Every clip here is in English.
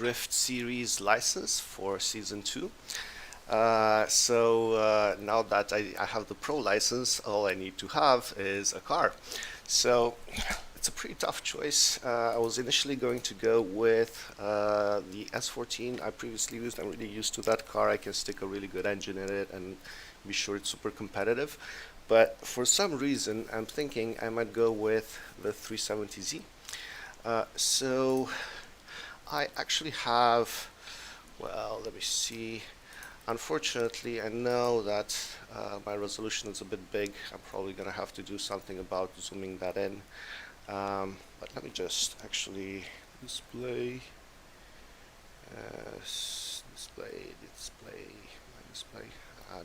Drift Series license for Season 2. Now that I have the Pro license, all I need to have is a car. So it's a pretty tough choice. I was initially going to go with the S14 I previously used. I'm really used to that car. I can stick a really good engine in it and be sure it's super competitive. But for some reason, I'm thinking I might go with the 370Z. So I actually have, well, let me see. Unfortunately, I know that my resolution is a bit big. I'm probably going to have to do something about zooming that in. But let me just actually display, display.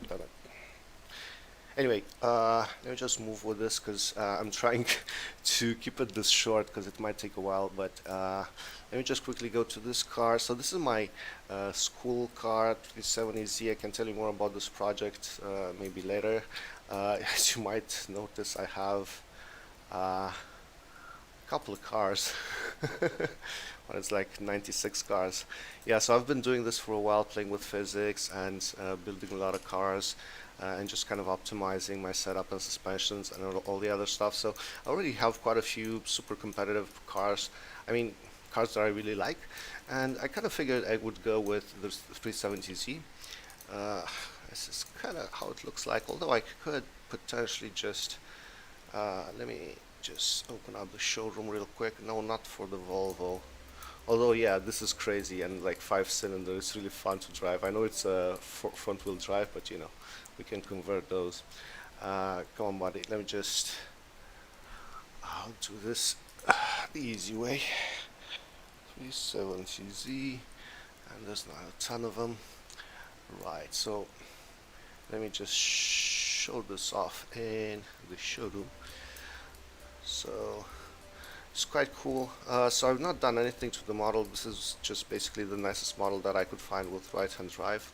Done it. Anyway, let me just move with this because I'm trying to keep it this short because it might take a while. But let me just quickly go to this car. So this is my school car, 370Z. I can tell you more about this project maybe later. As you might notice, I have a couple of cars. Well, it's like 96 cars. Yeah, so I've been doing this for a while, playing with physics and building a lot of cars. And just kind of optimizing my setup and suspensions and all the other stuff. So I already have quite a few super competitive cars. I mean, cars that I really like. And I kind of figured I would go with the 370Z. This is kind of how it looks like. Although I could potentially just, let me just open up the showroom real quick. No, not for the Volvo. Although, yeah, this is crazy and like 5-cylinder. It's really fun to drive. I know it's a front-wheel drive, but you know, we can convert those. Come on, buddy. Let me just. I'll do this the easy way. 370Z, and there's not a ton of them. Right. So let me just show this off in the showroom. So. It's quite cool. So I've not done anything to the model. This is just basically the nicest model that I could find with right-hand drive.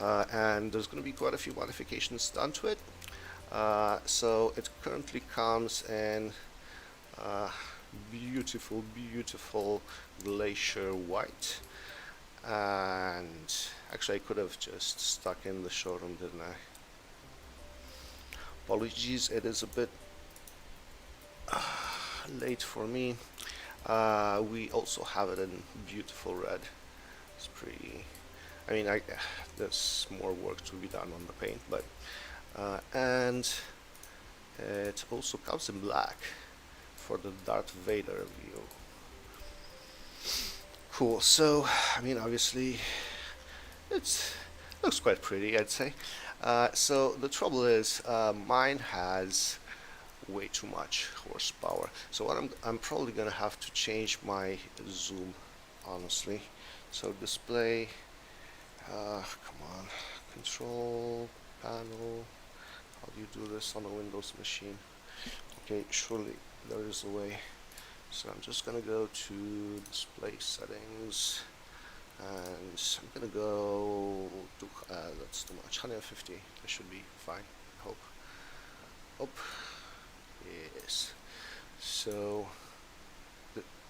And there's going to be quite a few modifications done to it. So it currently comes in beautiful, beautiful glacier white. And actually I could have just stuck in the showroom, didn't I? Apologies, it is a bit late for me. We also have it in beautiful red. It's pretty. I mean, there's more work to be done on the paint, but and it also comes in black for the Darth Vader view. Cool. So, I mean, obviously, it looks quite pretty, I'd say. So the trouble is, mine has way too much horsepower. So what I'm probably gonna have to change my zoom, honestly. So display, come on, control panel. How do you do this on a Windows machine? Okay, surely there is a way. So I'm just gonna go to display settings, and I'm gonna go to that's too much, 150. That should be fine. I hope. Oh. Yes. So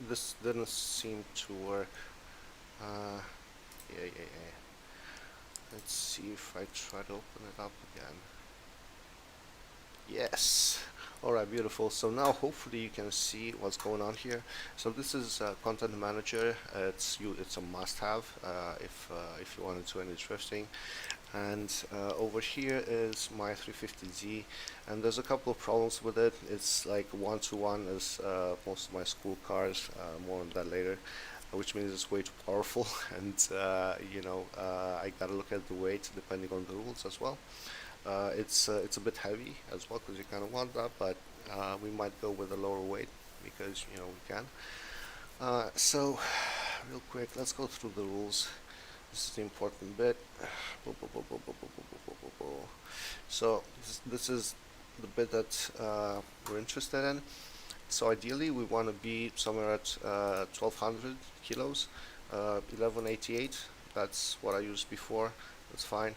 this didn't seem to work. Yeah. Let's see if I try to open it up again. Yes. Alright, beautiful. So now hopefully you can see what's going on here. So this is Content Manager. It's a must-have if you want to do any drifting. And over here is my 350Z, and there's a couple of problems with it. It's like 1-to-1 as most of my school cars. More on that later, which means it's way too powerful. And you know, I gotta look at the weight depending on the rules as well. It's a bit heavy as well because you kind of want that, but we might go with a lower weight because you know we can. So real quick, let's go through the rules. This is the important bit. So this is the bit that we're interested in. So ideally we want to be somewhere at 1200 kilos, 1188. That's what I used before. That's fine.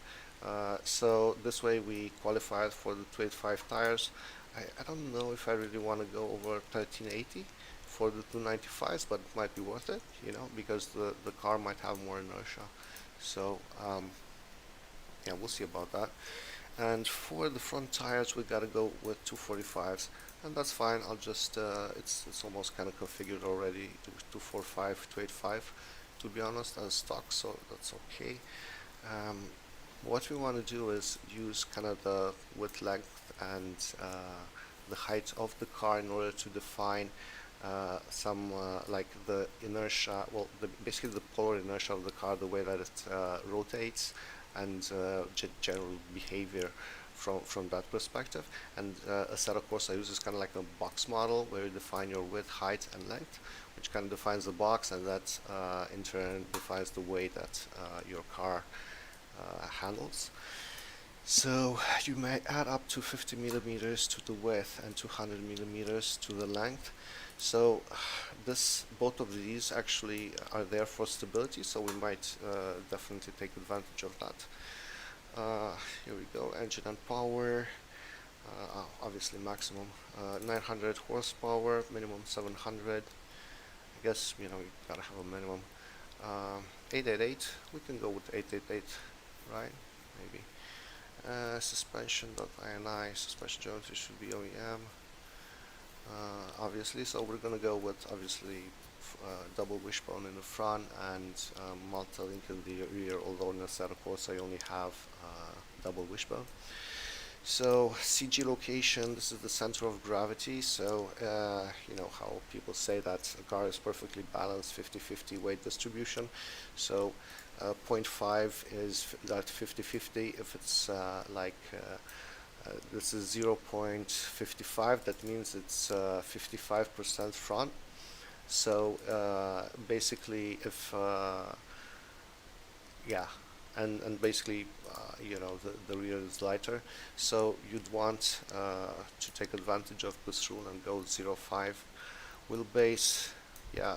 So this way we qualify for the 285 tires. I don't know if I really want to go over 1380 for the 295s, but it might be worth it, you know, because the car might have more inertia. So yeah, we'll see about that. And for the front tires, we gotta go with 245s, and that's fine. I'll just it's almost kind of configured already to 245, 285, to be honest, as stock, so that's okay. What we want to do is use kind of the width, length, and the height of the car in order to define some like the inertia, well, basically the polar inertia of the car, the way that it rotates, and general behavior from that perspective. And Assetto Corsa uses kind of like a box model where you define your width, height, and length, which kind of defines the box, and that in turn defines the way that your car handles. So you may add up to 50 millimeters to the width and 200 millimeters to the length. So both of these actually are there for stability, so we might definitely take advantage of that. Here we go, engine and power, obviously maximum 900 horsepower, minimum 700. I guess, you know, you gotta have a minimum. 888, we can go with 888, right? Maybe. Suspension.ini, suspension geometry should be OEM. Obviously, so we're gonna go with obviously double wishbone in the front and multi-link in the rear, although in the Assetto Corsa I only have double wishbone. So CG location, this is the center of gravity, so you know how people say that a car is perfectly balanced 50-50 weight distribution. So 0.5 is that 50-50. If it's this is 0.55, that means it's 55% front. So basically if yeah, and basically you know, the rear is lighter, so you'd want to take advantage of this rule and go 0.5. Wheelbase, yeah,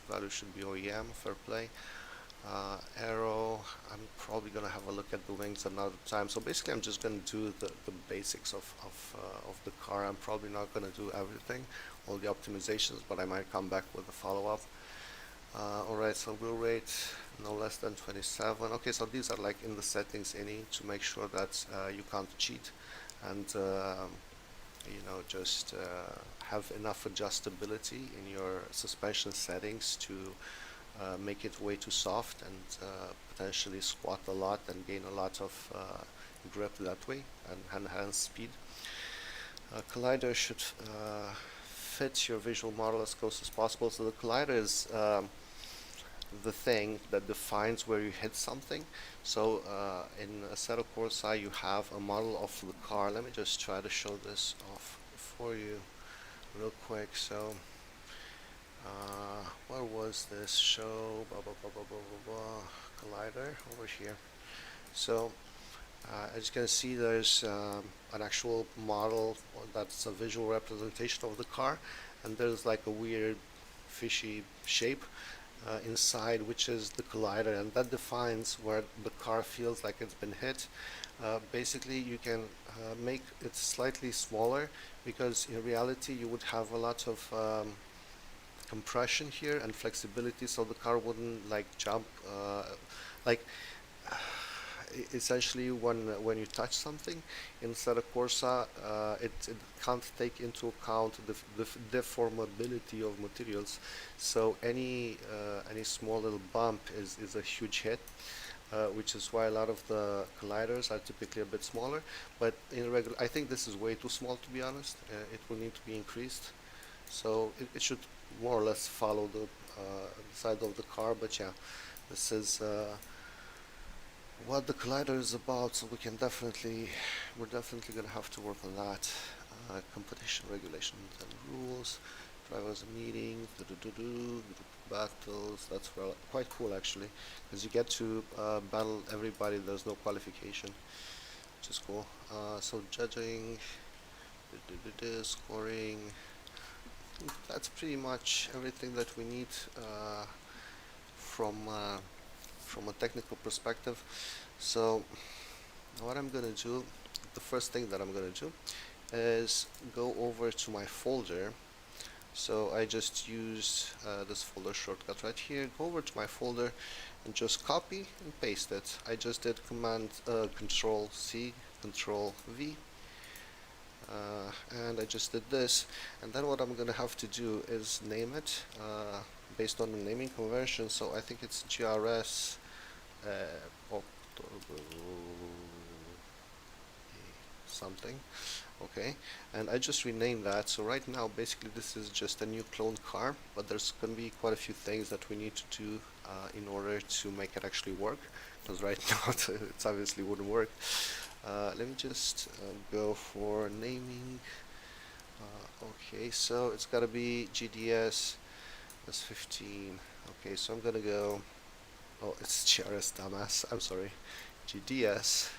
value should be OEM, fair play. Aero, I'm probably gonna have a look at the wings another time. So basically I'm just gonna do the basics of the car. I'm probably not gonna do everything, all the optimizations, but I might come back with a follow-up. Alright, so wheel rate no less than 27. Okay, so these are like in the settings to make sure that you can't cheat, and you know, just have enough adjustability in your suspension settings to make it way too soft and potentially squat a lot and gain a lot of grip that way and enhance speed. Collider should fit your visual model as close as possible. So the collider is the thing that defines where you hit something. So in Assetto Corsa you have a model of the car. Let me just try to show this off for you real quick. So where was this show? Collider over here. So as you can see, there's an actual model that's a visual representation of the car, and there's like a weird fishy shape inside, which is the collider, and that defines where the car feels like it's been hit. Basically you can make it slightly smaller, because in reality you would have a lot of compression here and flexibility, so the car wouldn't like jump like essentially when you touch something inside a Corsa, it can't take into account the deformability of materials, so any small little bump is a huge hit, which is why a lot of the colliders are typically a bit smaller. But in regular, I think this is way too small, to be honest. It will need to be increased, so it should more or less follow the side of the car. But yeah, this is what the collider is about, so we're definitely gonna have to work on that. Competition regulations and rules, drivers meeting, group battles. That's quite cool actually, because you get to battle everybody. There's no qualification, which is cool. So judging, scoring. That's pretty much everything that we need from a technical perspective. So what I'm gonna do, the first thing that I'm gonna do is go over to my folder So I just used this folder shortcut right here. Go over to my folder and just copy and paste it. I just did command Control C, Control V, and I just did this. And then what I'm gonna have to do is name it based on the naming convention. So I think it's GRS October something. Okay, and I just renamed that. So right now basically this is just a new clone car, but there's going to be quite a few things that we need to do in order to make it actually work, because right now it obviously wouldn't work. Let me just go for naming. Okay, so it's got to be GDS S15. Okay, so I'm gonna go, oh, it's GRS, dumbass, I'm sorry, GDS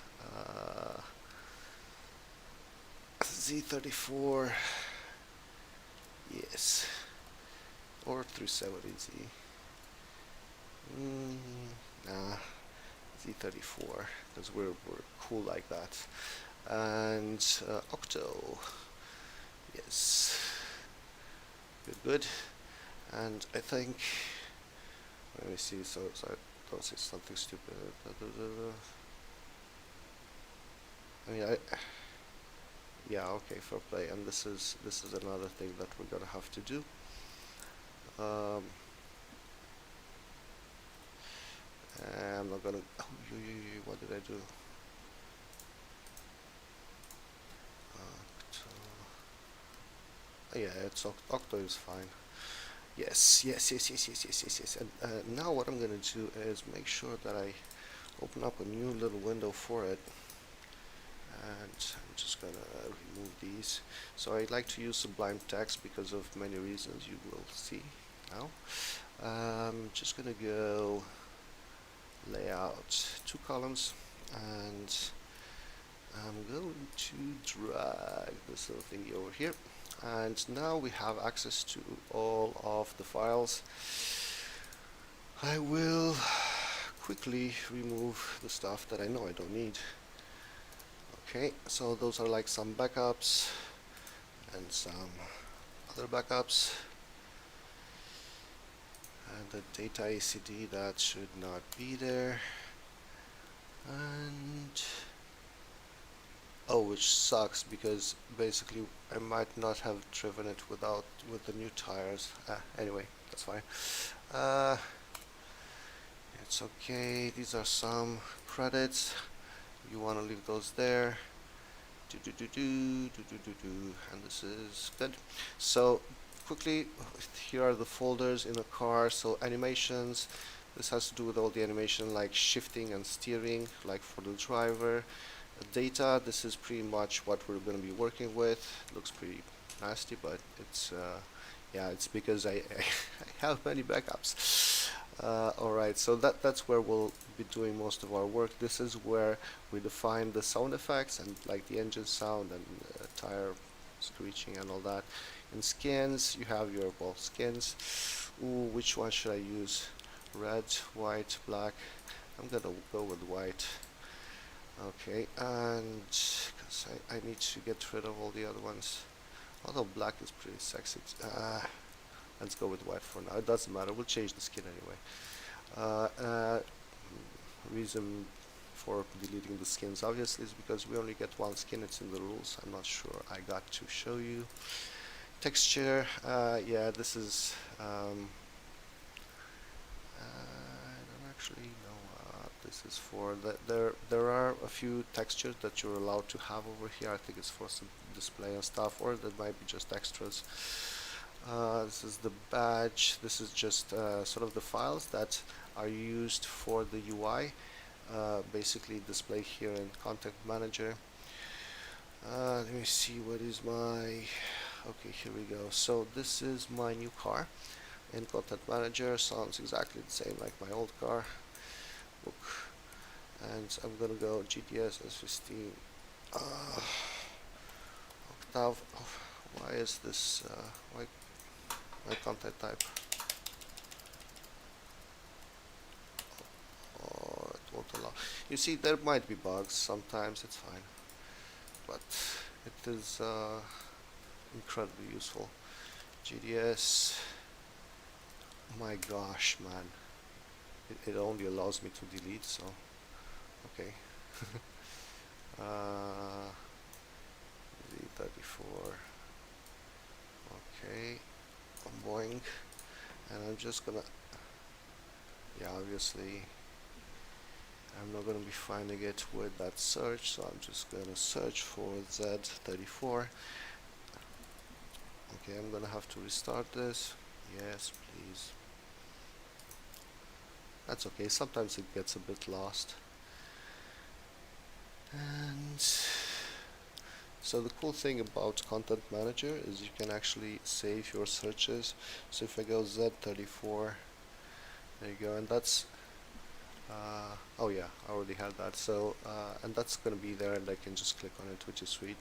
Z34, yes, or 370Z. Nah, Z34, because we're cool like that. And Octo, yes, good. And I think, let me see, so I don't say something stupid. I mean, yeah, okay, fair play. And this is another thing that we're gonna have to do. I'm not gonna. Oh, what did I do? Yeah, it's Octo is fine. Yes. And now what I'm gonna do is make sure that I open up a new little window for it. And I'm just gonna remove these. So I like to use Sublime Text because of many reasons you will see now. Just gonna go layout, 2 columns, and I'm going to drag this little thingy over here. And now we have access to all of the files. I will quickly remove the stuff that I know I don't need. Okay, so those are like some backups and some other backups. And the data ACD, that should not be there. And oh, which sucks because basically I might not have driven it with the new tires. Anyway, that's fine. It's okay. These are some credits. You want to leave those there. And this is good. So quickly, here are the folders in a car. So animations. This has to do with all the animation like shifting and steering, like for the driver. Data, this is pretty much what we're going to be working with. It looks pretty nasty, but it's yeah, it's because I have many backups. Alright, so that's where we'll be doing most of our work. This is where we define the sound effects and like the engine sound and tire screeching and all that. In skins, you have your, well, skins. Ooh, which one should I use? Red, white, black. I'm gonna go with white. Okay, and because I need to get rid of all the other ones. Although black is pretty sexy. Let's go with white for now. It doesn't matter. We'll change the skin anyway. Reason for deleting the skins obviously is because we only get one skin. It's in the rules. I'm not sure I got to show you. Texture. Yeah, this is. I don't actually know what this is for. There are a few textures that you're allowed to have over here. I think it's for some display and stuff, or that might be just extras. This is the badge. This is just sort of the files that are used for the UI. Basically display here in Content Manager. Let me see, what is my... Okay, here we go. So this is my new car in Content Manager. Sounds exactly the same like my old car. Book. And I'm gonna go GDS S15. Octave. Oh, why is this? Why can't I type? Oh, it won't allow. You see, there might be bugs sometimes. It's fine, but it is incredibly useful. GDS. My gosh, man. It only allows me to delete, so okay. Z34. Okay, I'm going, and I'm just gonna, yeah, obviously I'm not gonna be finding it with that search, so I'm just gonna search for Z34. Okay, I'm gonna have to restart this. Yes, please. That's okay, sometimes it gets a bit lost. And so the cool thing about Content Manager is you can actually save your searches. So if I go Z34, there you go, and that's oh yeah, I already had that. So and that's gonna be there, and I can just click on it, which is sweet.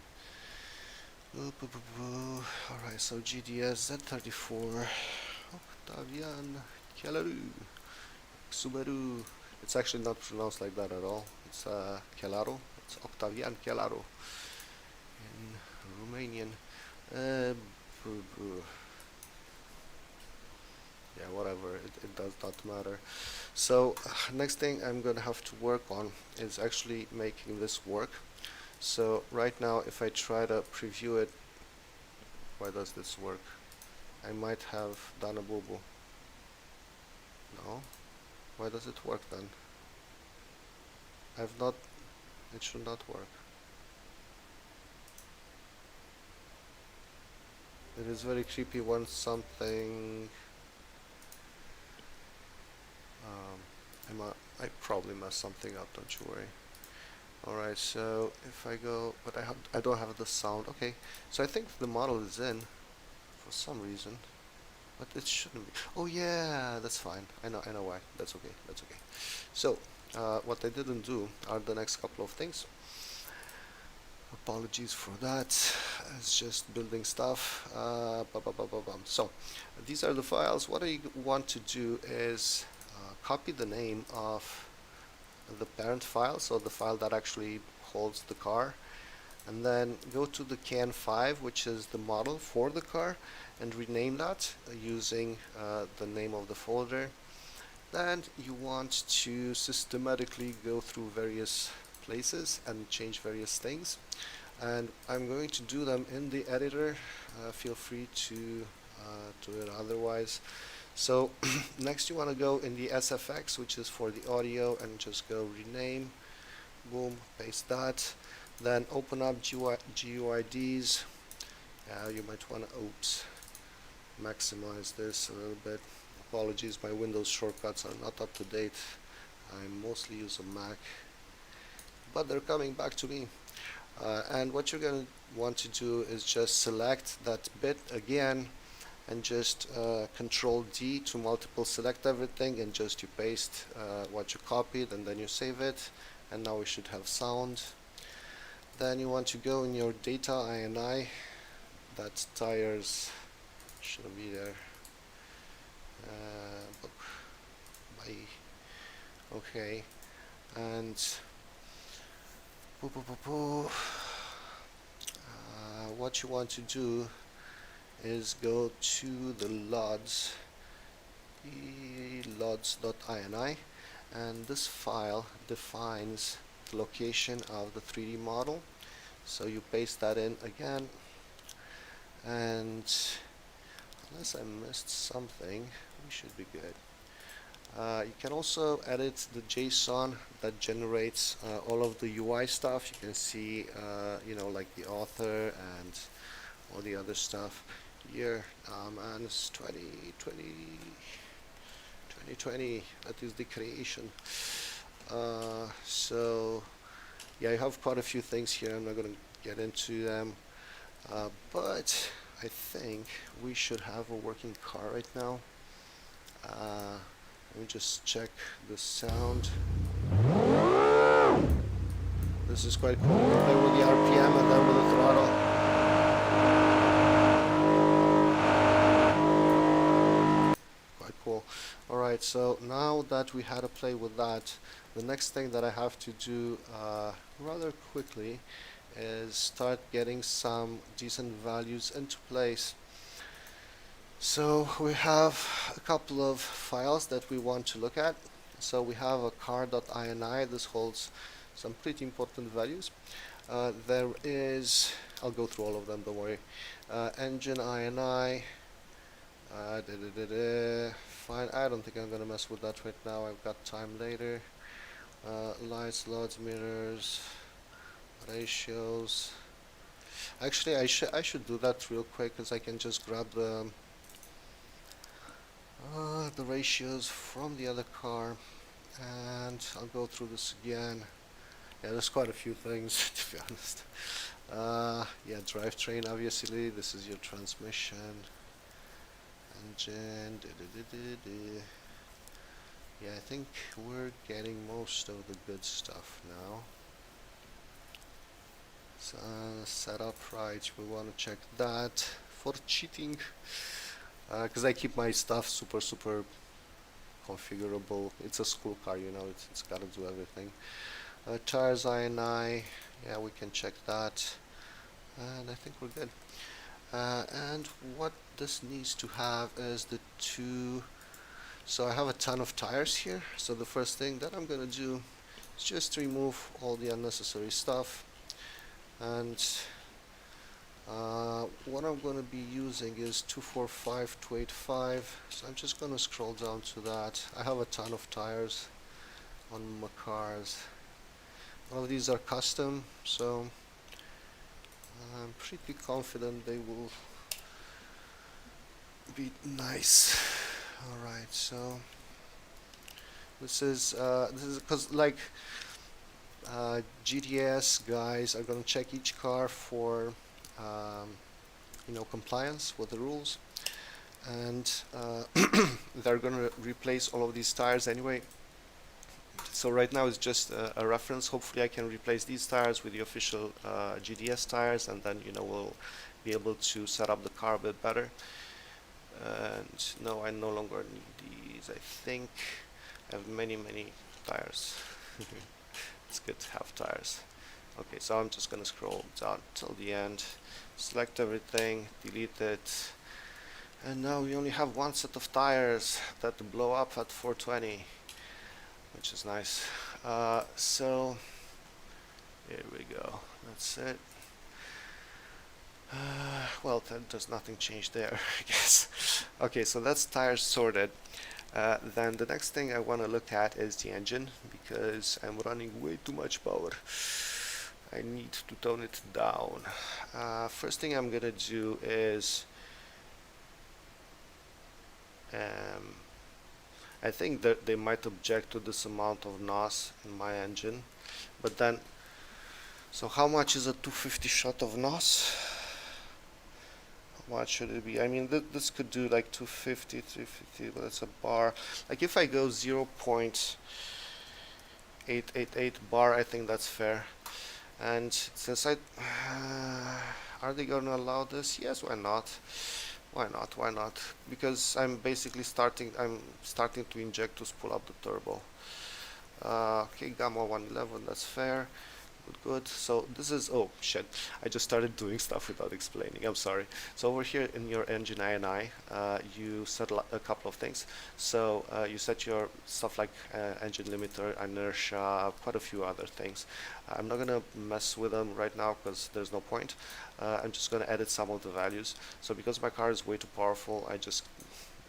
Alright, so GDS Z34 Octavian Kelaru Subaru. It's actually not pronounced like that at all. It's Kelaro. It's Octavian Kelaro in Romanian. Yeah, whatever, it does not matter. So next thing I'm gonna have to work on is actually making this work. So right now if I try to preview it, why does this work? I might have done a boo-boo. No? Why does it work then? I've not, it should not work. It is very creepy when something I probably messed something up, don't you worry. Alright, so if I go, but I don't have the sound. Okay, so I think the model is in for some reason, but it shouldn't be. Oh yeah, that's fine. I know why. That's okay. That's okay. So what I didn't do are the next couple of things. Apologies for that. It's just building stuff. So these are the files. What I want to do is copy the name of the parent file, so the file that actually holds the car, and then go to the CAN5, which is the model for the car, and rename that using the name of the folder. Then you want to systematically go through various places and change various things, and I'm going to do them in the editor. Feel free to do it otherwise. So next you want to go in the SFX, which is for the audio, and just go rename, boom, paste that, then open up GUIDs. You might want to, oops, maximize this a little bit. Apologies, my Windows shortcuts are not up to date. I mostly use a Mac, but they're coming back to me. And what you're going to want to do is just select that bit again, and just Control D to multiple select everything, and just you paste what you copied, and then you save it, and now we should have sound. Then you want to go in your data INI. That tires shouldn't be there. Bye. Okay, and what you want to do is go to the lods.ini, and this file defines the location of the 3D model. So you paste that in again, and unless I missed something, we should be good. You can also edit the JSON that generates all of the UI stuff. You can see, you know, like the author and all the other stuff. Year, man, it's 2020. That is the creation. So, yeah, I have quite a few things here. I'm not going to get into them, but I think we should have a working car right now. Let me just check the sound. This is quite cool. We play with the RPM and then with the throttle. Quite cool. Alright, so now that we had a play with that, the next thing that I have to do rather quickly is start getting some decent values into place. So we have a couple of files that we want to look at. So we have a car.ini. This holds some pretty important values. There is, I'll go through all of them, don't worry. Engine ini. Fine, I don't think I'm gonna mess with that right now. I've got time later. Lights, loads, mirrors, ratios. Actually, I should do that real quick because I can just grab the ratios from the other car, and I'll go through this again. Yeah, there's quite a few things to be honest. Yeah, drivetrain, obviously. This is your transmission, engine. Yeah, I think we're getting most of the good stuff now. So, setup, right? We want to check that for cheating, because I keep my stuff super configurable. It's a school car, you know. It's got to do everything. Tires INI, yeah, we can check that, and I think we're good. And what this needs to have is the two. So I have a ton of tires here. So the first thing that I'm gonna do is just remove all the unnecessary stuff, and what I'm going to be using is 245285. So I'm just going to scroll down to that. I have a ton of tires on my cars. All of these are custom, so I'm pretty confident they will be nice. Alright, so this is because like GDS guys are going to check each car for you know, compliance with the rules, and they're going to replace all of these tires anyway. So right now it's just a reference. Hopefully I can replace these tires with the official GDS tires, and then, you know, we'll be able to set up the car a bit better. And no, I no longer need these. I think I have many tires. It's good to have tires. Okay, so I'm just gonna scroll down till the end, select everything, delete it, and now we only have one set of tires that blow up at 420, which is nice. So here we go. That's it. Well, there's nothing changed there, I guess. Okay, so that's tires sorted. Then the next thing I want to look at is the engine, because I'm running way too much power. I need to tone it down. First thing I'm gonna do is I think that they might object to this amount of NOS in my engine, but then, so how much is a 250 shot of NOS? How much should it be? I mean, this could do like 250, 350, but it's a bar. Like if I go 0.888 bar, I think that's fair. And since are they gonna allow this? Yes, why not? Why not? Because I'm basically starting to inject to spool up the turbo. Okay, gamma 111, that's fair. Good. So this is, oh shit, I just started doing stuff without explaining, I'm sorry. So over here in your engine INI, you set a couple of things. So you set your stuff like engine limiter, inertia, quite a few other things. I'm not gonna mess with them right now because there's no point. I'm just gonna edit some of the values. So because my car is way too powerful, I just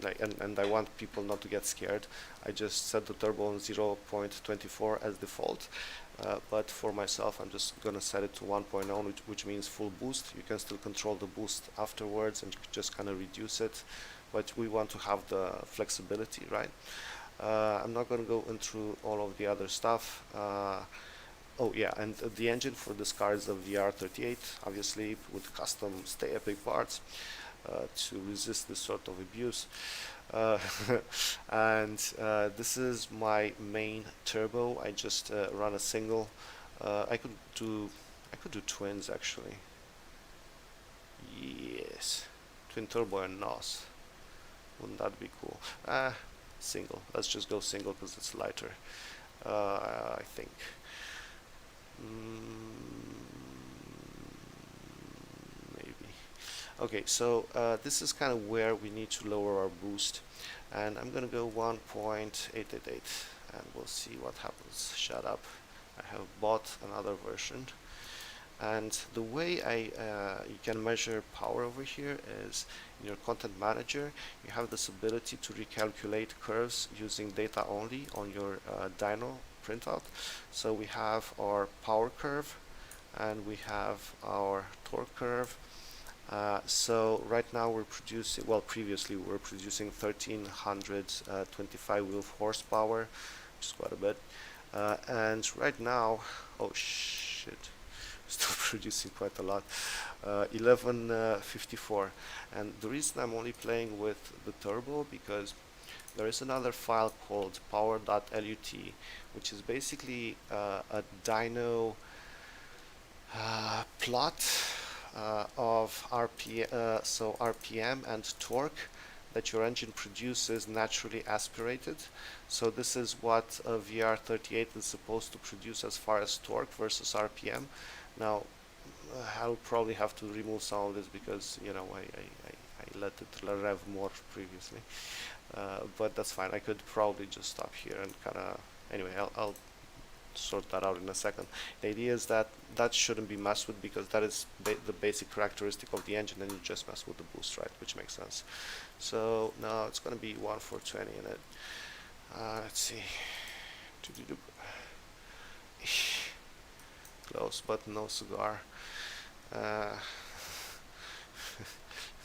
and I want people not to get scared, I just set the turbo on 0.24 as default. But for myself, I'm just gonna set it to 1.0, which means full boost. You can still control the boost afterwards and just kind of reduce it, but we want to have the flexibility, right? I'm not gonna go into all of the other stuff. Oh yeah, and the engine for this car is a VR38, obviously with custom stay epic parts to resist this sort of abuse. And this is my main turbo. I just run a single. I could do twins actually. Yes, twin turbo and NOS. Wouldn't that be cool? Single. Let's just go single because it's lighter. I think. Maybe. Okay, so this is kind of where we need to lower our boost, and I'm gonna go 1.888 and we'll see what happens. Shut up. I have bought another version, and the way you can measure power over here is in your content manager. You have this ability to recalculate curves using data only on your dyno printout. So we have our power curve and we have our torque curve. So right now we're producing, well, previously we were producing 1325 wheel horsepower, which is quite a bit. And right now, oh shit, still producing quite a lot, 1154. And the reason I'm only playing with the turbo, because there is another file called power.lut, which is basically a dyno plot of RPM and torque that your engine produces naturally aspirated. So this is what a VR38 is supposed to produce as far as torque versus RPM. Now I'll probably have to remove some of this because, you know, I let it rev more previously, but that's fine. I could probably just stop here and kind of, anyway, I'll sort that out in a second. The idea is that that shouldn't be messed with because that is the basic characteristic of the engine, and you just mess with the boost, right? Which makes sense. So now it's going to be 1420 in it. Let's see. Close, but no cigar.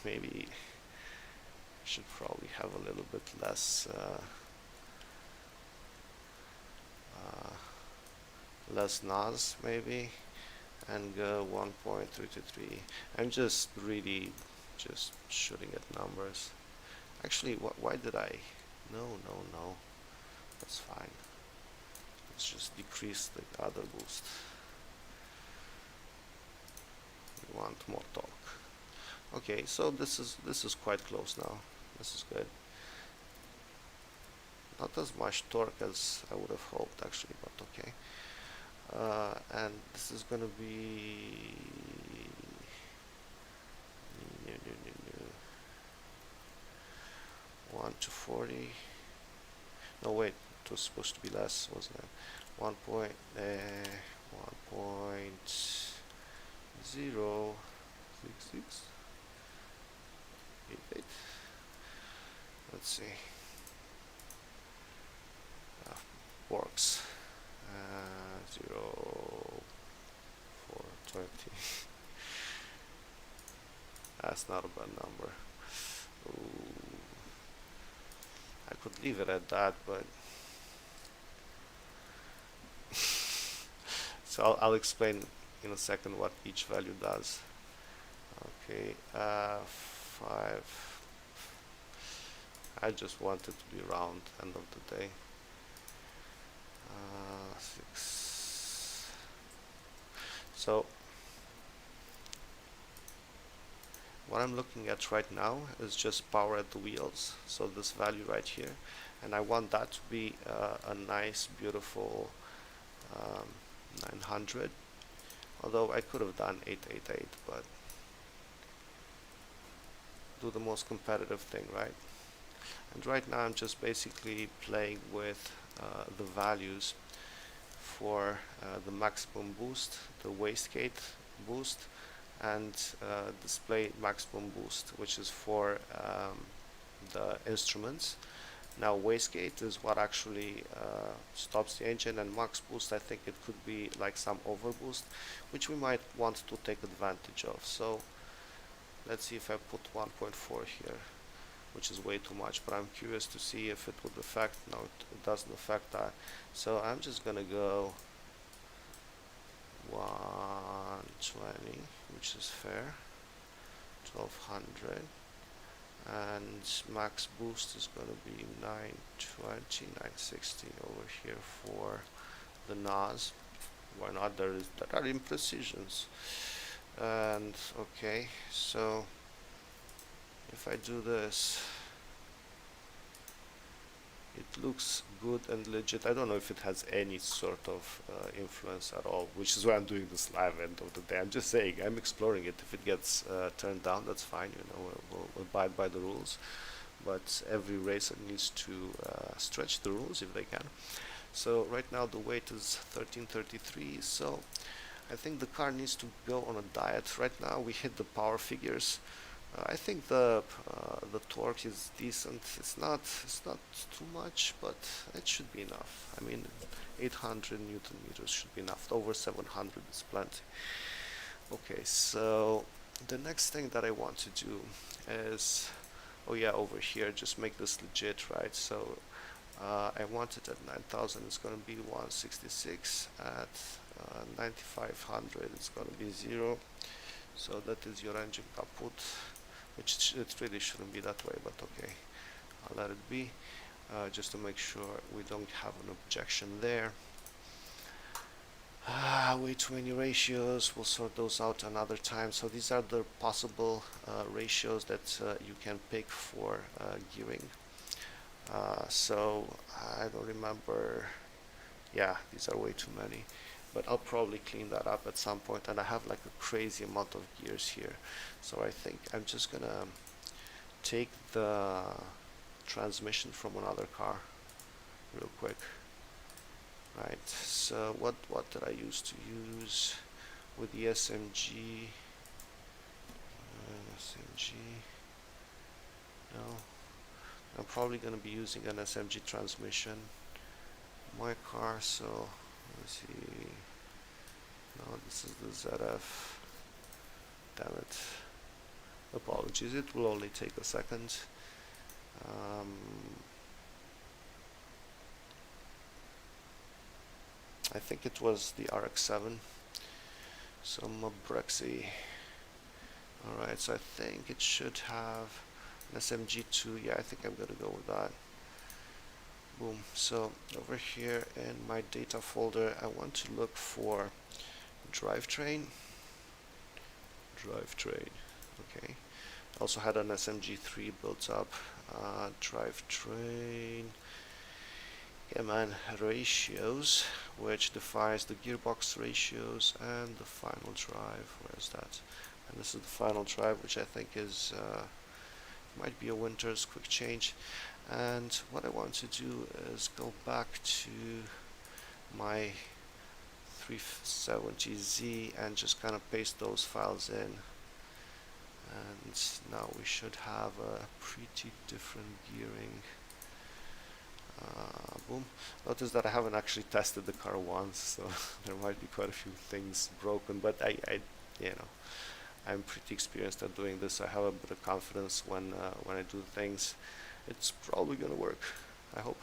Maybe I should probably have a little bit less less NOS maybe, and go 1.323. I'm just really just shooting at numbers. Actually, why did I? No, that's fine. Let's just decrease the other boost. We want more torque. Okay, so this is quite close now. This is good. Not as much torque as I would have hoped actually, but okay. And this is gonna be 1 to 40. No, wait, it was supposed to be less, wasn't it? 1.06688. Let's see. Works. 0.420. That's not a bad number. Ooh. I could leave it at that, but so I'll explain in a second what each value does. Okay, 5. I just want it to be round, end of the day. 6. So what I'm looking at right now is just power at the wheels, so this value right here, and I want that to be a nice beautiful 900, although I could have done 888, but do the most competitive thing, right? And right now I'm just basically playing with the values for the maximum boost, the wastegate boost, and display maximum boost, which is for the instruments. Now wastegate is what actually stops the engine, and max boost, I think it could be like some overboost, which we might want to take advantage of. So let's see if I put 1.4 here, which is way too much, but I'm curious to see if it would affect. No, it doesn't affect that. So I'm just gonna go 120, which is fair, 1200, and max boost is gonna be 920, 960 over here for the NOS. Why not? There are imprecisions. And okay, so if I do this, it looks good and legit. I don't know if it has any sort of influence at all, which is why I'm doing this live end of the day. I'm just saying, I'm exploring it. If it gets turned down, that's fine, you know, we'll abide by the rules. But every racer needs to stretch the rules if they can. So right now the weight is 1333, so I think the car needs to go on a diet. Right now we hit the power figures. I think the torque is decent. It's not too much, but it should be enough. I mean, 800 Newton meters should be enough. Over 700 is plenty. Okay, so the next thing that I want to do is, oh yeah, over here, just make this legit, right? So I want it at 9,000. It's going to be 166. At 9,500, it's going to be 0. So that is your engine kaput, which it really shouldn't be that way, but okay, I'll let it be, just to make sure we don't have an objection there. Way too many ratios. We'll sort those out another time. So these are the possible ratios that you can pick for gearing. So I don't remember. Yeah, these are way too many, but I'll probably clean that up at some point. And I have like a crazy amount of gears here, so I think I'm just gonna take the transmission from another car real quick. Right, so what did I used to use with the SMG? SMG, no, I'm probably gonna be using an SMG transmission my car, so let's see. No, this is the ZF. Damn it. Apologies, it will only take a second. I think it was the RX-7. Some Brexy. Alright, so I think it should have an SMG2. Yeah, I think I'm gonna go with that. Boom. So over here in my data folder, I want to look for drivetrain. Okay. Also had an SMG3 built up. Drivetrain. Yeah, man. Ratios, which defines the gearbox ratios and the final drive. Where's that? And this is the final drive, which I think is might be a Winter's quick change. And what I want to do is go back to my 370Z and just kind of paste those files in, and now we should have a pretty different gearing. Boom. Notice that I haven't actually tested the car once, so there might be quite a few things broken, but I you know, I'm pretty experienced at doing this. I have a bit of confidence when I do things. It's probably gonna work, I hope.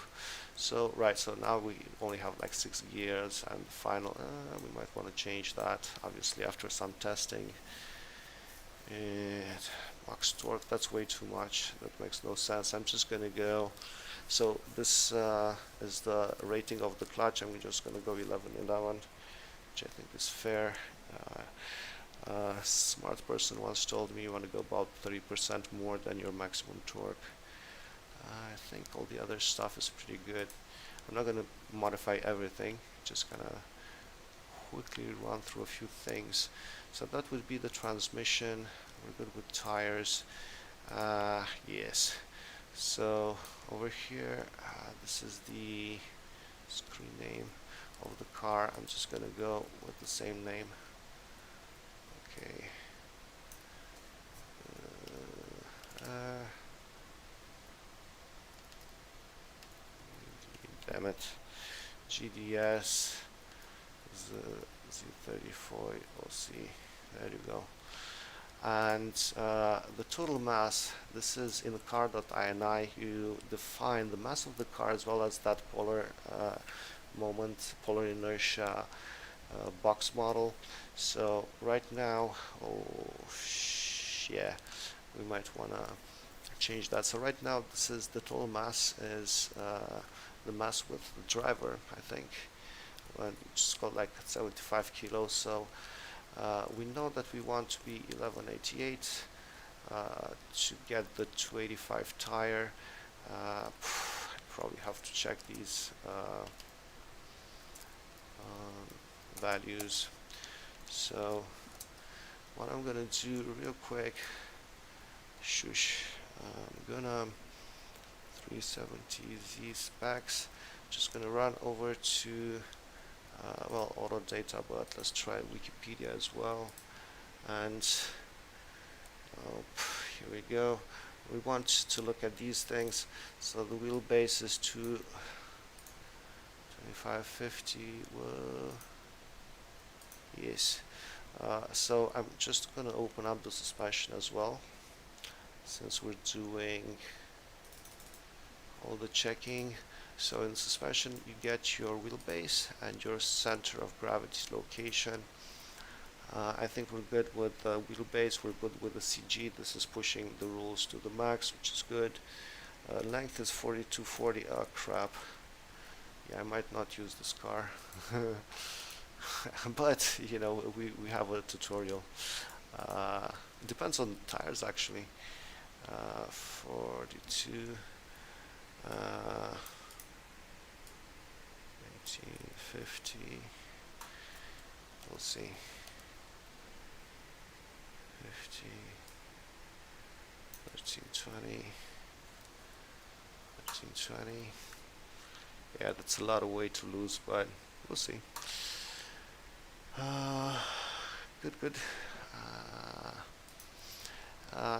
So right, so now we only have like 6 gears, and the final, we might want to change that, obviously, after some testing. And max torque, that's way too much, that makes no sense. I'm just gonna go, so this is the rating of the clutch, and we're just gonna go 11-11, which I think is fair. Smart person once told me you want to go about 30% more than your maximum torque. I think all the other stuff is pretty good. I'm not going to modify everything, just gonna quickly run through a few things. So that would be the transmission. We're good with tires. Yes. So over here, this is the screen name of the car. I'm just gonna go with the same name. Okay. Damn it. GDS Z34 OC. There you go. And the total mass, this is in car.ini. You define the mass of the car as well as that polar moment, polar inertia box model. So right now, yeah, we might want to change that. So right now, this is the total mass is the mass with the driver, I think. It's got like 75 kilos. So we know that we want to be 1188 to get the 285 tire. I probably have to check these values. So what I'm gonna do real quick, shush, I'm gonna 370 Z specs, just gonna run over to well, auto data, but let's try Wikipedia as well. And here we go. We want to look at these things. So the wheelbase is 2550. Well, yes. So I'm just gonna open up the suspension as well, since we're doing all the checking. So in suspension you get your wheelbase and your center of gravity location. I think we're good with the wheelbase, we're good with the CG. This is pushing the rules to the max, which is good. Length is 4240. Oh crap. Yeah, I might not use this car. But you know, we have a tutorial. It depends on tires actually. 42 1850. We'll see. 50 1320 1320. Yeah, that's a lot of weight to lose, but we'll see. Good.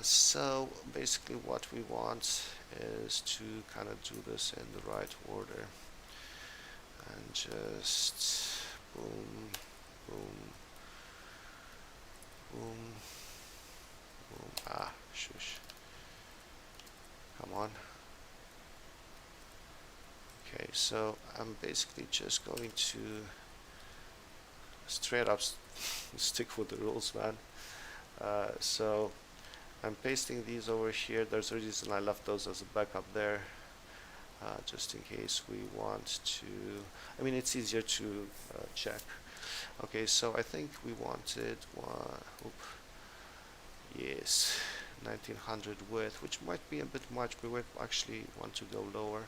So basically what we want is to kind of do this in the right order and just boom, boom, boom, boom. Ah, shush. Come on. Okay, so I'm basically just going to straight up stick with the rules, man. So I'm pasting these over here. There's a reason I left those as a backup there, just in case we want to. I mean, it's easier to check. Okay, so I think we wanted one. Yes, 1900 width, which might be a bit much. We would actually want to go lower,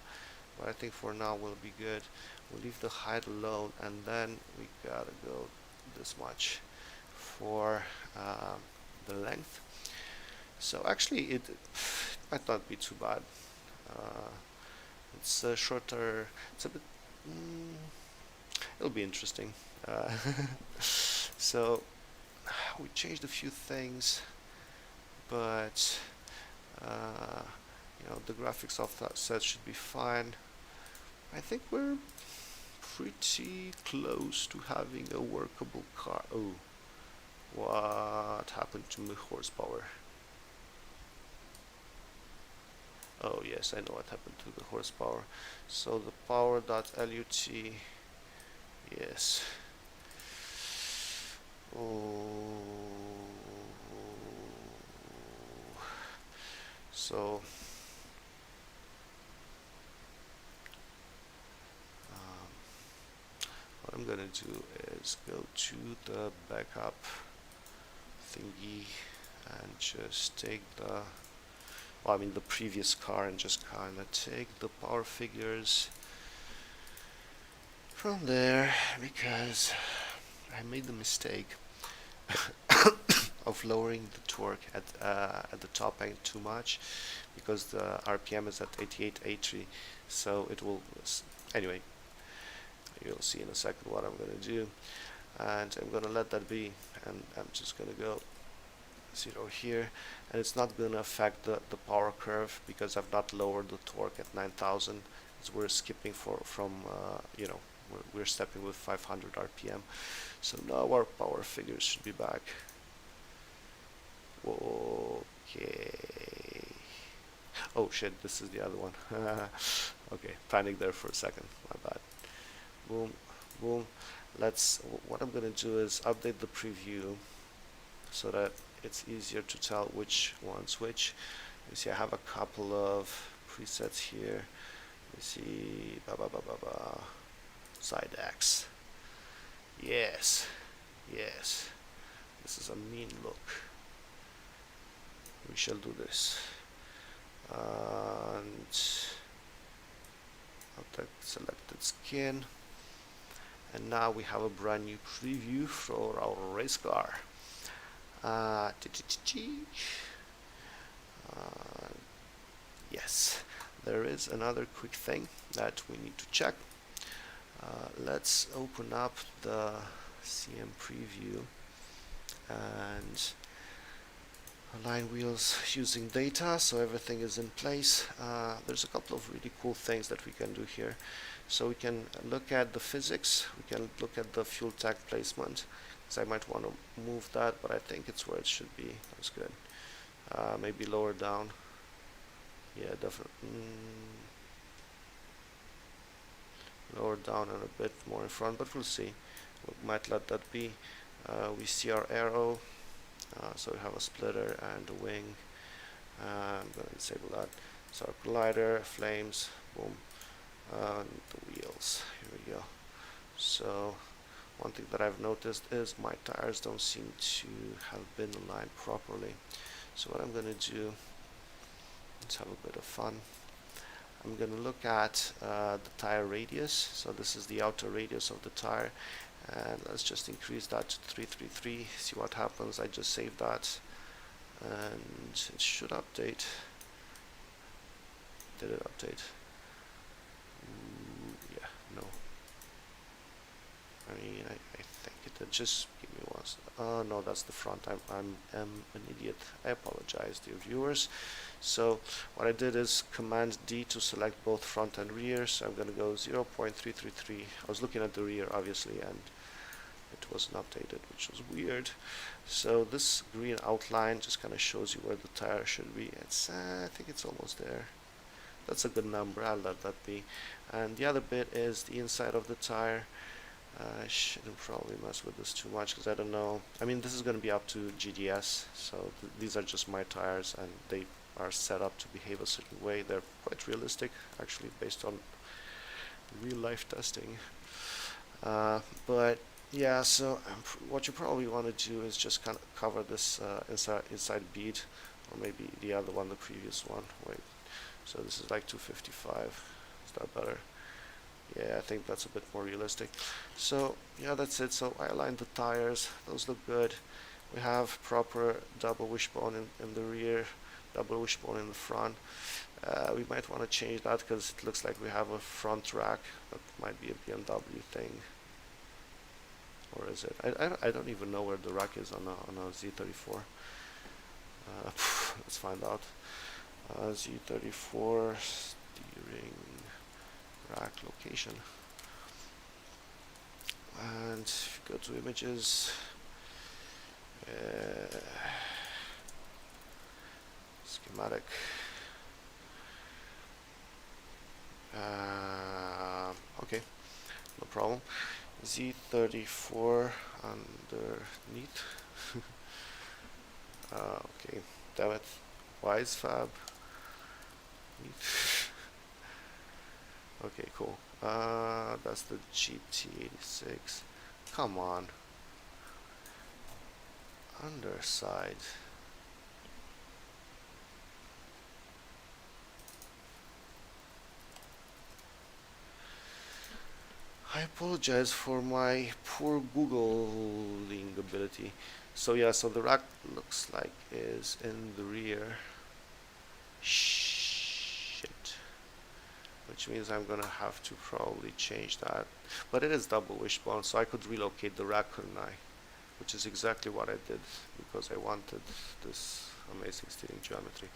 but I think for now we'll be good. We'll leave the height alone, and then we gotta go this much for the length. So actually it might not be too bad. It's a shorter, it's a bit, it'll be interesting. So we changed a few things, but you know, the graphics of that set should be fine. I think we're pretty close to having a workable car. Oh, what happened to my horsepower? Oh yes, I know what happened to the horsepower. So the power.lut, yes. Oh, so what I'm gonna do is go to the backup thingy and just take the, well, I mean the previous car, and just kind of take the power figures from there, because I made the mistake of lowering the torque at the top end too much, because the RPM is at 8880, so it will, anyway, you'll see in a second what I'm going to do, and I'm going to let that be, and I'm just going to go 0 here, and it's not going to affect the power curve, because I've not lowered the torque at 9000, as we're skipping from you know, we're stepping with 500 RPM. So now our power figures should be back. Okay. Oh shit, this is the other one. Okay, panic there for a second, my bad. Boom, boom. What I'm gonna do is update the preview so that it's easier to tell which one's which. You see I have a couple of presets here. You see, side X. Yes, yes. This is a mean look. We shall do this. And I'll selected skin, and now we have a brand new preview for our race car. Yes, there is another quick thing that we need to check. Let's open up the CM preview and align wheels using data so everything is in place. There's a couple of really cool things that we can do here. So we can look at the physics, we can look at the fuel tank placement, because I might want to move that, but I think it's where it should be. That's good. Maybe lower down. Yeah, definitely. Lower down and a bit more in front, but we'll see. We might let that be. We see our arrow, so we have a splitter and a wing. I'm going to disable that. So our collider, flames, boom, and the wheels. Here we go. So one thing that I've noticed is my tires don't seem to have been aligned properly. So what I'm going to do, let's have a bit of fun. I'm going to look at the tire radius. So this is the outer radius of the tire, and let's just increase that to 333. See what happens. I just saved that, and it should update. Did it update? Yeah, no. I mean, I think it did. Just give me one. No, that's the front. I'm an idiot. I apologize, dear viewers. So what I did is Command D to select both front and rear. So I'm going to go 0.333. I was looking at the rear, obviously, and it wasn't updated, which was weird. So this green outline just kind of shows you where the tire should be. It's I think it's almost there. That's a good number. I'll let that be. And the other bit is the inside of the tire. I shouldn't probably mess with this too much because I don't know. I mean, this is going to be up to GDS, so these are just my tires, and they are set up to behave a certain way. They're quite realistic, actually, based on real life testing. But yeah, so what you probably want to do is just kind of cover this inside bead, or maybe the other one, the previous one. Wait, so this is like 255. Is that better? Yeah, I think that's a bit more realistic. So yeah, that's it. So I aligned the tires. Those look good. We have proper double wishbone in the rear, double wishbone in the front. We might want to change that because it looks like we have a front rack. That might be a BMW thing. Or is it? I don't even know where the rack is on a Z34. Let's find out. Z34 steering rack location. And if you go to images, schematic. Okay, no problem. Z34 underneath. Okay, damn it. Wise fab. Okay, cool. That's the GT86. Come on. Underside. I apologize for my poor Googling ability. So yeah, so the rack looks like is in the rear. Shit. Which means I'm gonna have to probably change that. But it is double wishbone, so I could relocate the rack, couldn't I? Which is exactly what I did, because I wanted this amazing steering geometry.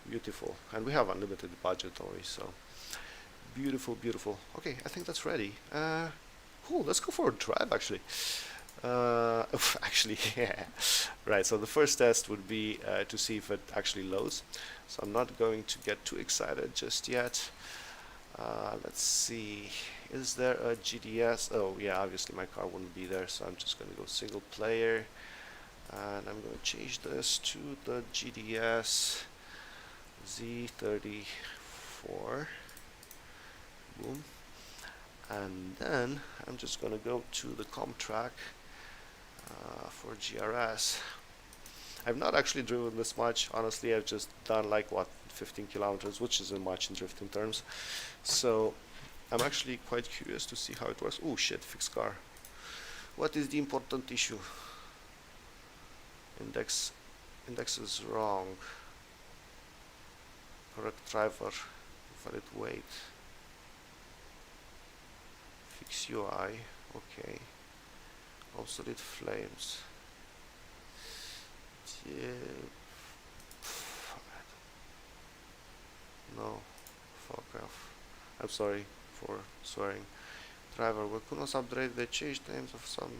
Beautiful. And we have unlimited budget only, so beautiful, beautiful. Okay, I think that's ready. Cool, let's go for a drive, actually. Actually, yeah. Right, so the first test would be to see if it actually loads. So I'm not going to get too excited just yet. Let's see, is there a GDS? Oh yeah, obviously my car wouldn't be there, so I'm just going to go single player, and I'm going to change this to the GDS Z34. Boom. And then I'm just going to go to the comp track for GRS. I've not actually driven this much, honestly. I've just done like what, 15 kilometers, which isn't much in drifting terms. So I'm actually quite curious to see how it works. Oh shit, fixed car. What is the important issue? Index is wrong. Correct driver, valid weight. Fix UI, okay. Obsolete flames. Yeah. No, fuck off. I'm sorry for swearing. Driver, we could not upgrade the change names of some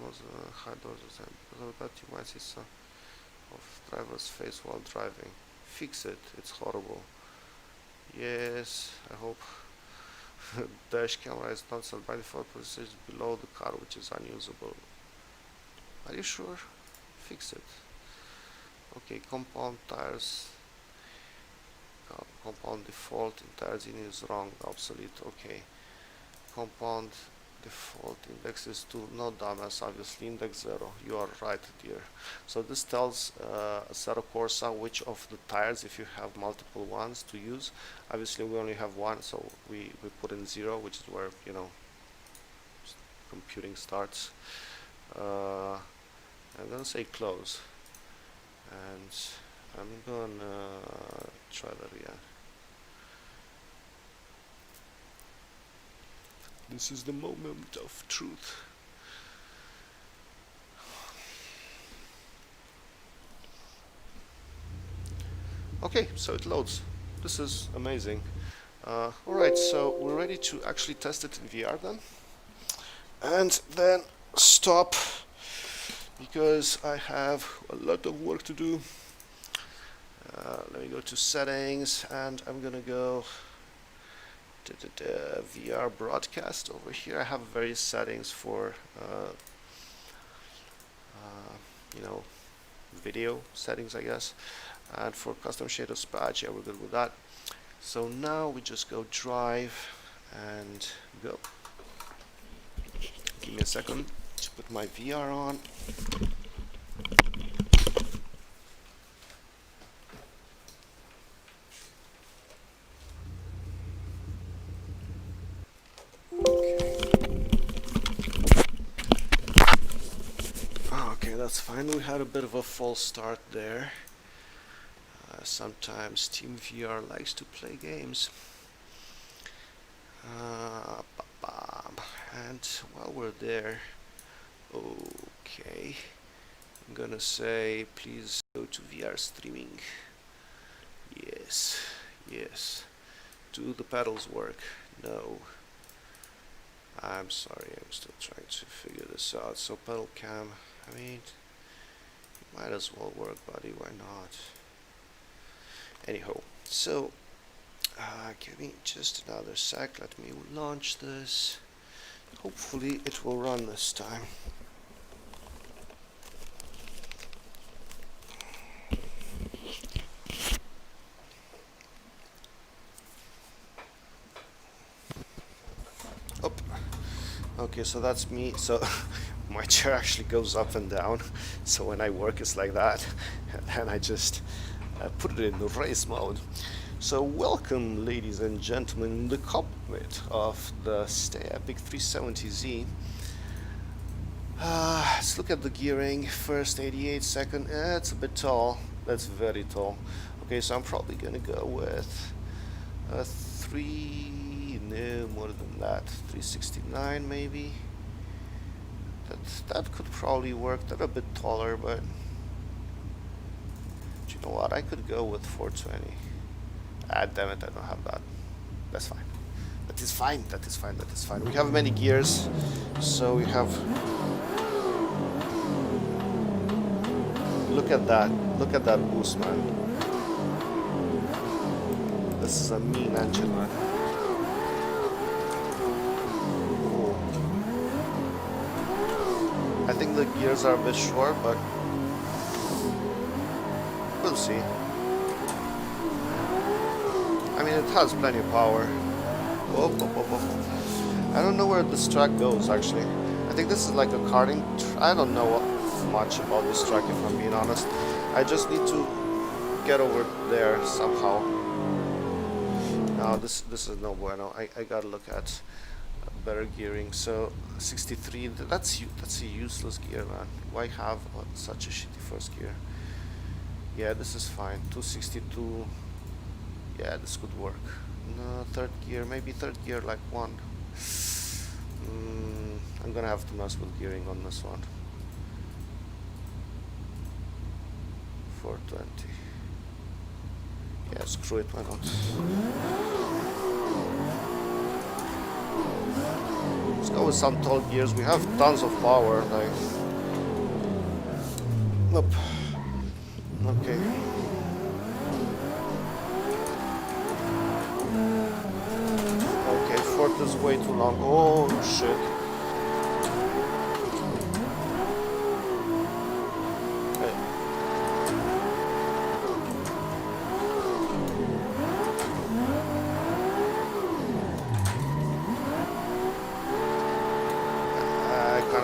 high doors, and because of that you might see some of driver's face while driving. Fix it, it's horrible. Yes, I hope. Dash camera is not set by default position below the car, which is unusable. Are you sure? Fix it. Okay, compound tires. Compound default in tires in is wrong, obsolete. Okay. Compound default index is 2, no dumbass, obviously index 0. You are right, dear. So this tells Assetto Corsa which of the tires, if you have multiple ones to use. Obviously we only have one, so we put in 0, which is where, you know, computing starts. I'm gonna say close, and I'm gonna try that again. This is the moment of truth. Okay, so it loads. This is amazing. Alright, so we're ready to actually test it in VR then. And then stop, because I have a lot of work to do. Let me go to settings, and I'm gonna go to the VR broadcast over here. I have various settings for you know, video settings, I guess, and for custom shaders patch, yeah, we're good with that. So now we just go drive and go. Give me a second to put my VR on. Okay, that's fine. We had a bit of a false start there. Sometimes Team VR likes to play games. And while we're there, okay, I'm gonna say please go to VR streaming. Yes, yes. Do the pedals work? No. I'm sorry, I'm still trying to figure this out. So pedal cam, I mean, it might as well work, buddy, why not? Anyhow, so give me just another sec, let me launch this. Hopefully it will run this time. Oh, okay, so that's me. So my chair actually goes up and down, so when I work it's like that, and I just put it in the race mode. So welcome, ladies and gentlemen, in the cockpit of the Stay Epic 370Z. Let's look at the gearing. First 88, second, it's a bit tall. That's very tall. Okay, so I'm probably gonna go with a 3, no, more than that, 369 maybe. That could probably work. They're a bit taller, but you know what, I could go with 420. Ah, damn it, I don't have that. That's fine. That is fine, that is fine, that is fine. We have many gears, so we have... Look at that boost, man. This is a mean engine, man. Ooh. I think the gears are a bit short, but we'll see. I mean, it has plenty of power. Whoa, whoa, whoa, whoa. I don't know where this track goes, actually. I think this is like a karting. I don't know much about this track, if I'm being honest. I just need to get over there somehow. No, this is no bueno. I gotta look at better gearing. So 63, that's a useless gear, man. Why have such a shitty first gear? Yeah, this is fine. 262. Yeah, this could work. No, third gear, maybe third gear like 1. I'm gonna have to mess with gearing on this one. 420. Yeah, screw it, why not? Let's go with some tall gears. We have tons of power, like. Nope. Okay. Okay, fourth is way too long. Oh shit.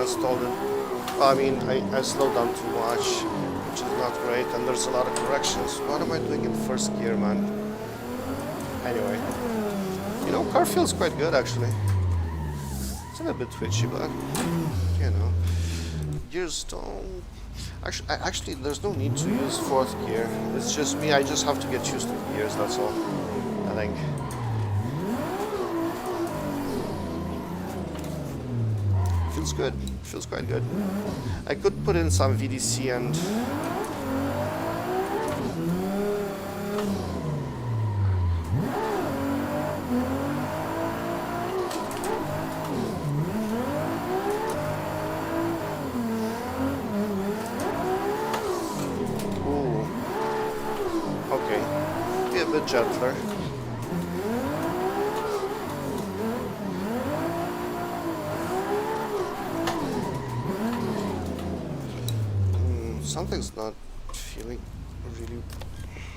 Stalled it. I mean, I slowed down too much, which is not great, and there's a lot of corrections. What am I doing in first gear, man? Anyway, you know, car feels quite good actually. It's a little bit twitchy, but you know, gears don't. Actually, there's no need to use fourth gear. It's just me. I just have to get used to the gears. That's all. I think. Feels good. Feels quite good. I could put in some VDC and ooh. Okay. Be a bit gentler. Something's not feeling really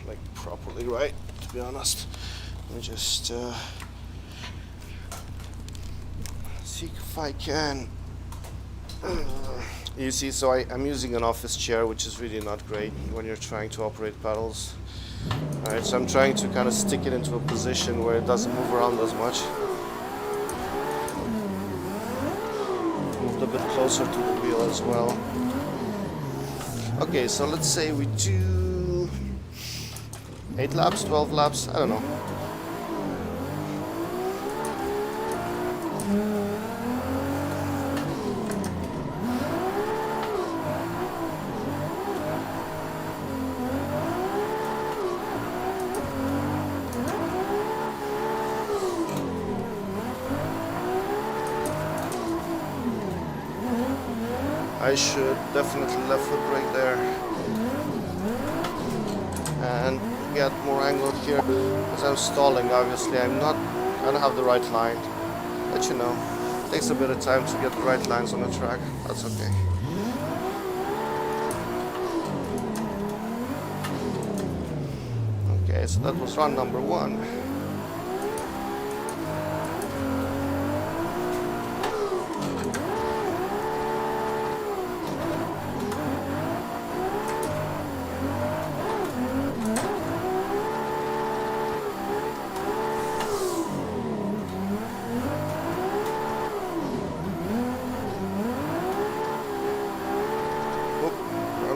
like properly right, to be honest. Let me just see if I can. You see, so I'm using an office chair, which is really not great when you're trying to operate pedals. Alright, so I'm trying to kind of stick it into a position where it doesn't move around as much. Moved a bit closer to the wheel as well. Okay, so let's say we do 8 laps, 12 laps, I don't know. I should definitely left foot brake there and get more angle here because I'm stalling. Obviously, I don't have the right line, but you know, it takes a bit of time to get the right lines on the track. That's okay. Okay, so that was run number 1.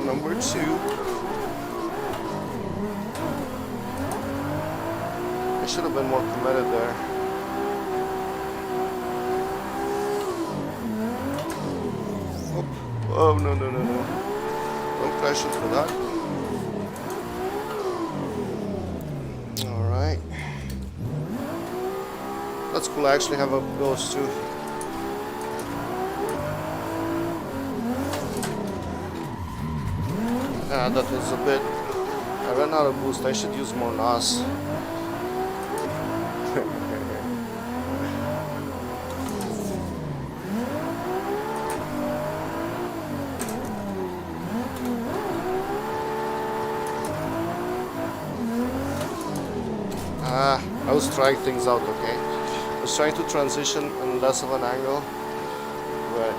Number 2. I should have been more committed there. Oh, no. Don't crash into that. Alright. That's cool. I actually have a ghost too. That was a bit. I ran out of boost. I should use more NOS. I was trying things out, okay? I was trying to transition in less of an angle, but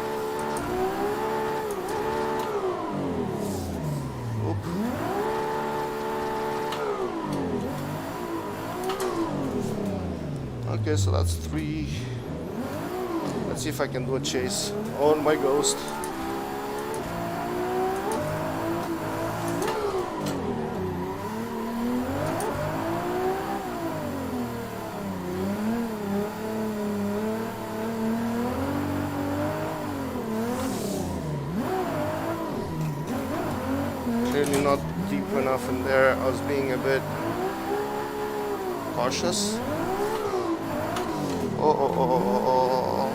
okay, so that's 3. Let's see if I can do a chase on my Ghost. Clearly not deep enough in there. I was being a bit cautious. Oh.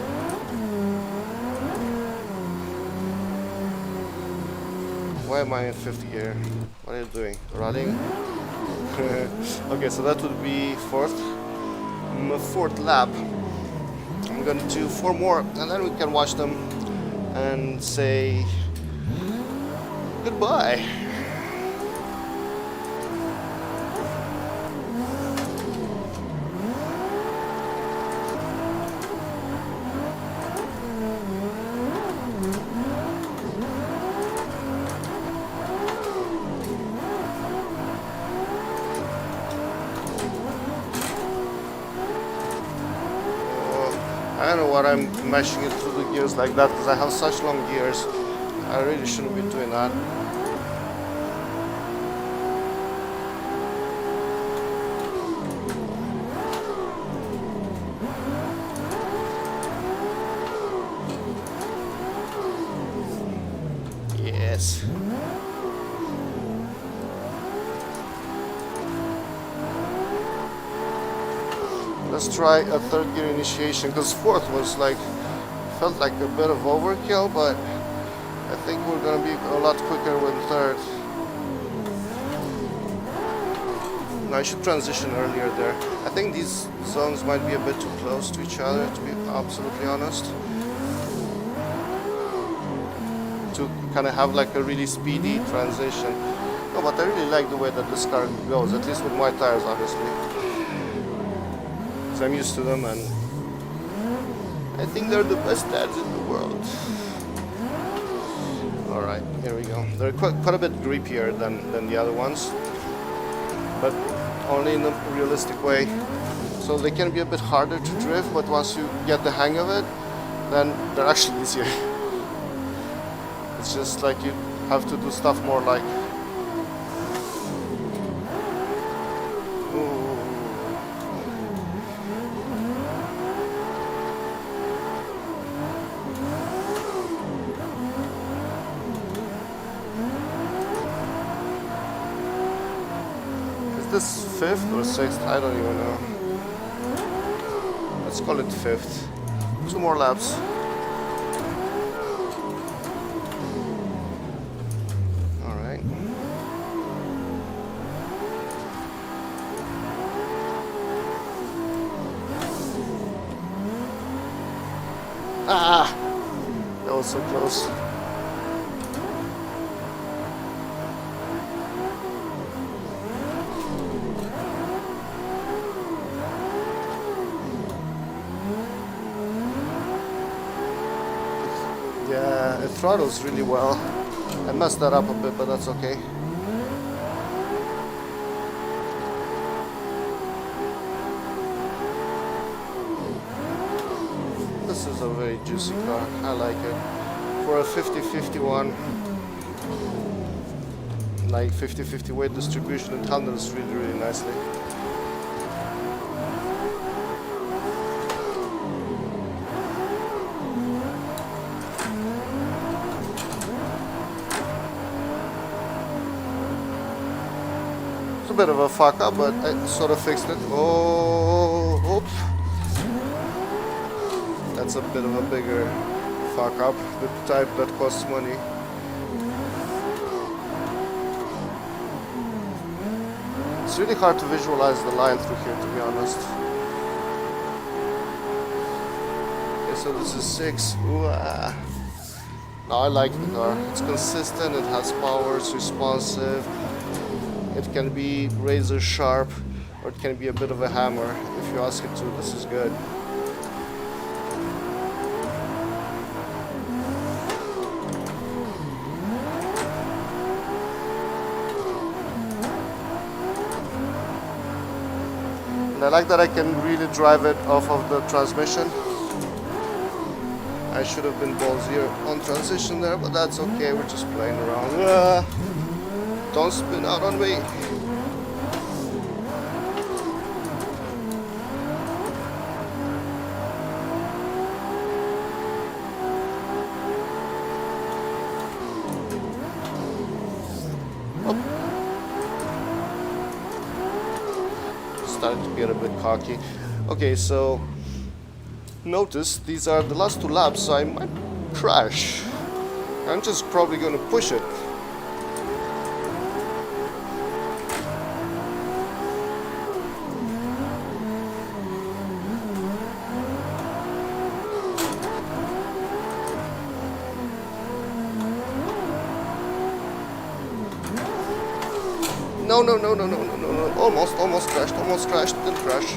Why am I in 5th gear? What are you doing? Running? Okay, so that would be my fourth lap. I'm gonna do 4 more and then we can watch them and say goodbye. I don't know what I'm mashing it through the gears like that because I have such long gears. I really shouldn't be doing that. Yes. Let's try a 3rd gear initiation because 4th was like, felt like a bit of overkill, but I think we're gonna be a lot quicker with 3rd. Now I should transition earlier there. I think these zones might be a bit too close to each other, to be absolutely honest. To kind of have like a really speedy transition. No, but I really like the way that this car goes, at least with my tires, obviously. I'm used to them and I think they're the best dads in the world. Alright, here we go. They're quite a bit grippier than the other ones, but only in a realistic way. So they can be a bit harder to drift, but once you get the hang of it, then they're actually easier. It's just like you have to do stuff more like this 5th or 6th? I don't even know. Let's call it 5th. 2 more laps. Alright. Ah! That was so close. Yeah, it throttles really well. I messed that up a bit, but that's okay. This is a very juicy car. I like it. For a 50-51, like 50-50 weight distribution, it handles really nicely. Bit of a fuck up, but I sort of fixed it. Oh, oops. That's a bit of a bigger fuck up, the type that costs money. It's really hard to visualize the line through here, to be honest. Okay, so this is 6. Ooh, ah. No, I like the car. It's consistent, it has power, it's responsive. It can be razor sharp, or it can be a bit of a hammer if you ask it to. This is good. And I like that I can really drive it off of the transmission. I should have been ballsier on transition there, but that's okay, we're just playing around. Don't spin out on me. Starting to get a bit cocky. Okay, so notice these are the last 2 laps, so I might crash. I'm just probably going to push it. No, almost crashed, didn't crash.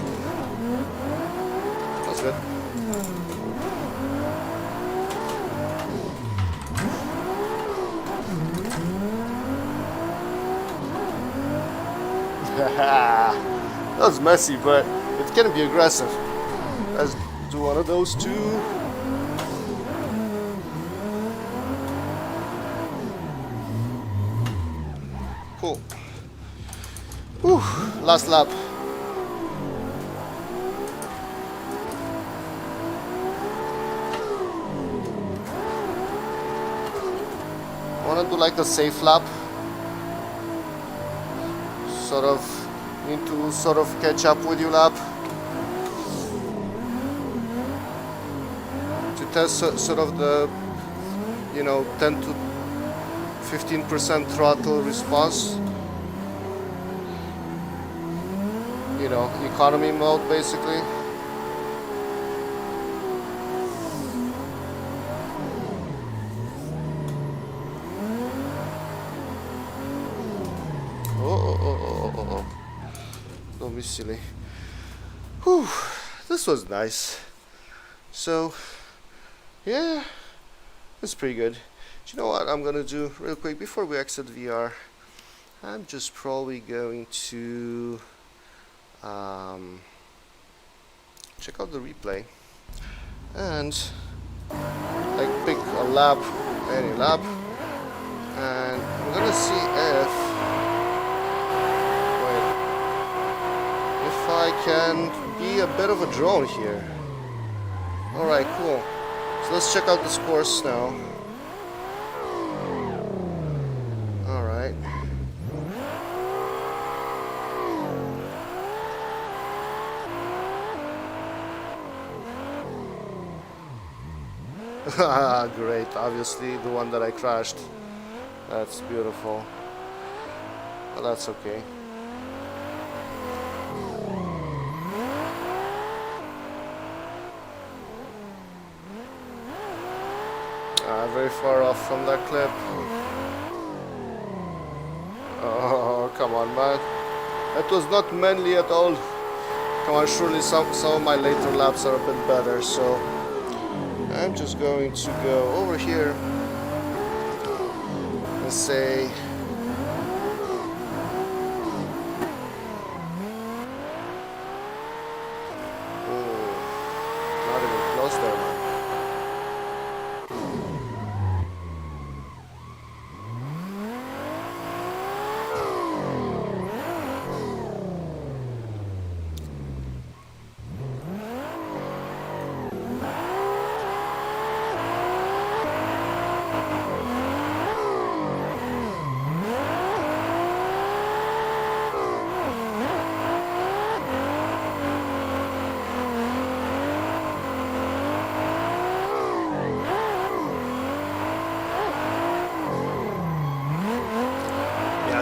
That's good. That was messy, but it can be aggressive. Let's do one of those two. Cool. Whew, last lap. Wanna do like a safe lap? Sort of need to sort of catch up with your lap. To test sort of the, 10 to 15% throttle response. Economy mode basically. Oh. Don't be silly. Whew, this was nice. So, yeah, it's pretty good. Do you know what I'm gonna do real quick before we exit VR? I'm just probably going to check out the replay and like pick a lap, any lap, and I'm gonna see if I can be a bit of a drone here. Alright, cool. So let's check out the scores now. Alright. Great, obviously the one that I crashed. That's beautiful. Well, that's okay. Very far off from that clip. Oh, come on, man. That was not manly at all. Come on, surely some of my later laps are a bit better, so I'm just going to go over here and say not even close there, man.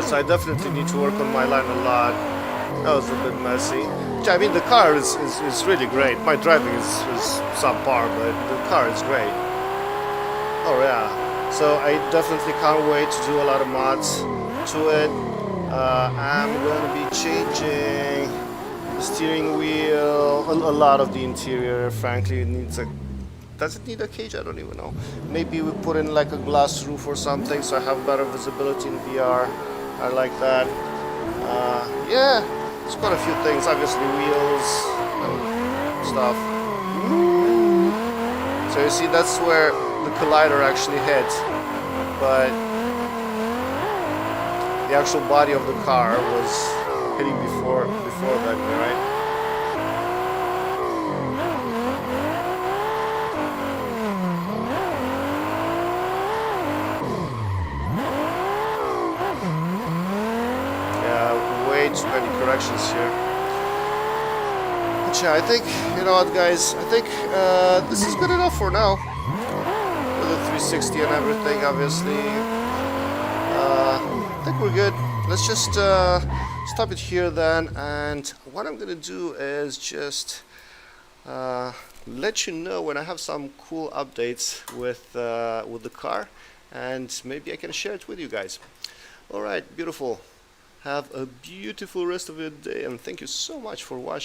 So I definitely need to work on my line a lot. That was a bit messy. I mean, the car is really great. My driving is subpar, but the car is great. Oh yeah. So I definitely can't wait to do a lot of mods to it. I'm going to be changing the steering wheel, a lot of the interior. Frankly, it needs a... Does it need a cage? I don't even know. Maybe we put in like a glass roof or something so I have better visibility in VR. I like that. Yeah, it's quite a few things. Obviously, wheels and stuff. So So you see, that's where the collider actually hit, but the actual body of the car was hitting before that, right? Yeah, way too many corrections here. But yeah, I think, you know what, guys, I think this is good enough for now. With the 360 and everything, obviously. I think we're good. Let's just stop it here then, and what I'm gonna do is just let you know when I have some cool updates with the car, and maybe I can share it with you guys. All right, beautiful. Have a beautiful rest of your day, and thank you so much for watching.